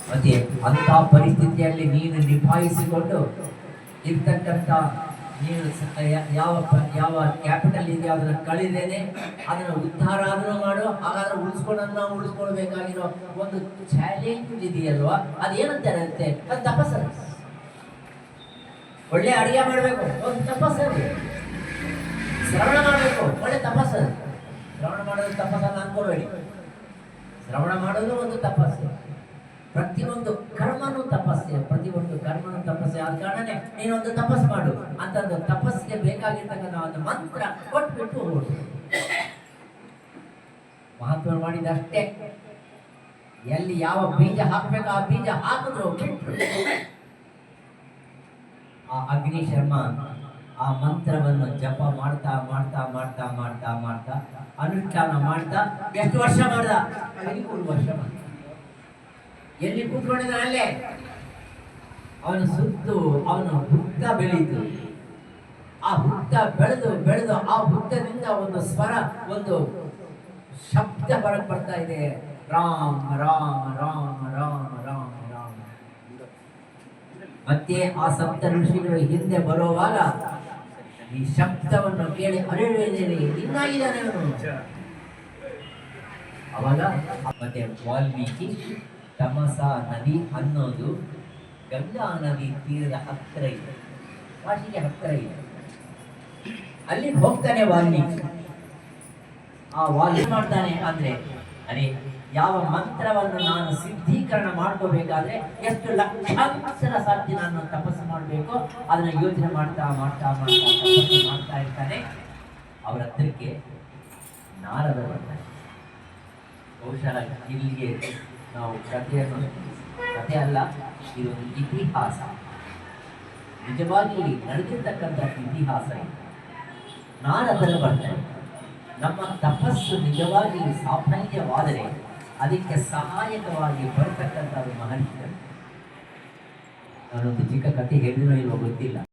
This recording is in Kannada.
ಮತ್ತೆ ಅಂತ ಪರಿಸ್ಥಿತಿಯಲ್ಲಿ ನೀನು ನಿಭಾಯಿಸಿಕೊಂಡು ಇರ್ತಕ್ಕಂಥ ನೀನು ಯಾವ ಯಾವ ಕ್ಯಾಪಿಟಲ್ ಇದೆಯೋ ಅದನ್ನು ಕಳಿದೇನೆ ಅದನ್ನು ಉದ್ಧಾರ ಆದರೂ ಮಾಡು, ಹಾಗಾದ್ರೆ ಉಳಿಸ್ಕೊಳ್ಬೇಕಾಗಿರೋ ಒಂದು ಚಾಲೆಂಜ್ ಇದೆಯಲ್ವಾ, ಅದೇನಂತಾರೆ ಅಂತೆ, ಅದು ತಪಸ್ಸು. ಒಳ್ಳೆ ಅಡಿಗೆ ಮಾಡಬೇಕು, ಒಂದು ತಪಸ್ಸು. ಶ್ರವಣ ಮಾಡಬೇಕು, ಒಳ್ಳೆ ತಪಸ್ಸು. ಶ್ರವಣ ಮಾಡೋದು ತಪಸ್ಸನ್ನು ಅನ್ಕೊಳ್ಬೇಡಿ. ಶ್ರವಣ ಮಾಡೋದು ಒಂದು ತಪಸ್ಸು. ಪ್ರತಿಯೊಂದು ಕರ್ಮನೂ ತಪಸ್ಸೆ, ಪ್ರತಿಯೊಂದು ಕರ್ಮನೂ ತಪಸ್ಸೆ. ಆದ ಕಾರಣನೇ ನೀನೊಂದು ತಪಸ್ಸು ಮಾಡು ಅಂತಂದು ತಪಸ್ಸಿಗೆ ಬೇಕಾಗಿರ್ತಕ್ಕಂಥ ಒಂದು ಮಂತ್ರ ಕೊಟ್ಬಿಟ್ಟು ಹೋಗ್ಬಿಟ್ಟು ಮಹಾತ್ಮ ಮಾಡಿದಷ್ಟೇ. ಎಲ್ಲಿ ಯಾವ ಬೀಜ ಹಾಕ್ಬೇಕು ಆ ಬೀಜ ಹಾಕಿದ್ರು ಬಿಟ್ರು. ಆ ಅಗ್ನಿ ಶರ್ಮ ಆ ಮಂತ್ರವನ್ನು ಜಪ ಮಾಡ್ತಾ ಮಾಡ್ತಾ ಮಾಡ್ತಾ ಮಾಡ್ತಾ ಮಾಡ್ತಾ ಅನುಷ್ಠಾನ ಮಾಡ್ತಾ ಎಷ್ಟು ವರ್ಷ ಮಾಡ್ದ? 13 ವರ್ಷ ಮಾಡ್ದ. ಎಲ್ಲಿ ಕೂತ್ಕೊಂಡಿದ್ದ ಅಲ್ಲೇ ಅವನ ಸುತ್ತು ಅವನ ಹುತ್ತ ಬೆಳೀತು. ಆ ಹುತ್ತ ಬೆಳೆದು ಬೆಳೆದು ಆ ಹುತ್ತದಿಂದ ಒಂದು ಸ್ವರ, ಒಂದು ಶಬ್ದ ಹೊರಗೆ ಬರ್ತಾ ಇದೆ, ರಾಮ್ ರಾಮ್ ರಾಮ್ ರಾಮ್ ರಾಮ್ ರಾಮ್. ಮತ್ತೆ ಆ ಸಪ್ತ ಋಷಿಗಳು ಹಿಂದೆ ಬರುವಾಗ ಈ ಶಬ್ದವನ್ನು ಕೇಳಿ ಅರೆ ಇನ್ನಾಗಿದ್ದಾನೆ ಅವನು. ಅವಾಗ ಮತ್ತೆ ವಾಲ್ಮೀಕಿ ತಮಸಾ ನದಿ ಅನ್ನೋದು ಗಂಗಾ ನದಿ ತೀರದ ಹತ್ತಿರ ಇದೆ, ಕಾಶಿಗೆ ಹತ್ತಿರ ಇದೆ. ಅಲ್ಲಿ ಹೋಗ್ತಾನೆ ವಾಲ್ಮೀಕಿ. ಆ ವಾಲ್ಮೀಕಿ ಮಾಡ್ತಾನೆ ಅಂದ್ರೆ, ಅರೆ ಯಾವ ಮಂತ್ರವನ್ನು ನಾನು ಸಿದ್ಧೀಕರಣ ಮಾಡ್ಕೋಬೇಕಾದ್ರೆ ಎಷ್ಟು ಲಕ್ಷಾಂತರ ಸಾಧ್ಯ ನಾನು ತಪಸ್ಸು ಮಾಡಬೇಕು ಅದನ್ನ ಯೋಚನೆ ಮಾಡ್ತಾ ಮಾಡ್ತಾ ಮಾಡ್ತಾ ತಪಸ್ಸು ಮಾಡ್ತಾ ಇರ್ತಾನೆ. ಅವರ ಹತ್ರಕ್ಕೆ ನಾರದ ಬರ್ತಾನೆ. ಬಹುಶಃ ಇಲ್ಲಿಗೆ ನಾವು ಕಥೆ ಅಲ್ಲ, ಇದೊಂದು ಇತಿಹಾಸ, ನಿಜವಾಗಿ ನಡೆದಿರ್ತಕ್ಕಂಥ ಇತಿಹಾಸ ಇದು. ನಾರದರ ಬರ್ತಾರೆ. ನಮ್ಮ ತಪಸ್ಸು ನಿಜವಾಗಿ ಸಾಫಲ್ಯವಾದರೆ ಅದಕ್ಕೆ ಸಹಾಯಕವಾಗಿ ಬರತಕ್ಕಂಥ ಮಹರ್ಷಿಗಳು. ನಾನೊಂದು ಚಿಕ್ಕ ಕಥೆ ಹೇಳಿದ್ರೂ ಇಲ್ವೋ ಗೊತ್ತಿಲ್ಲ.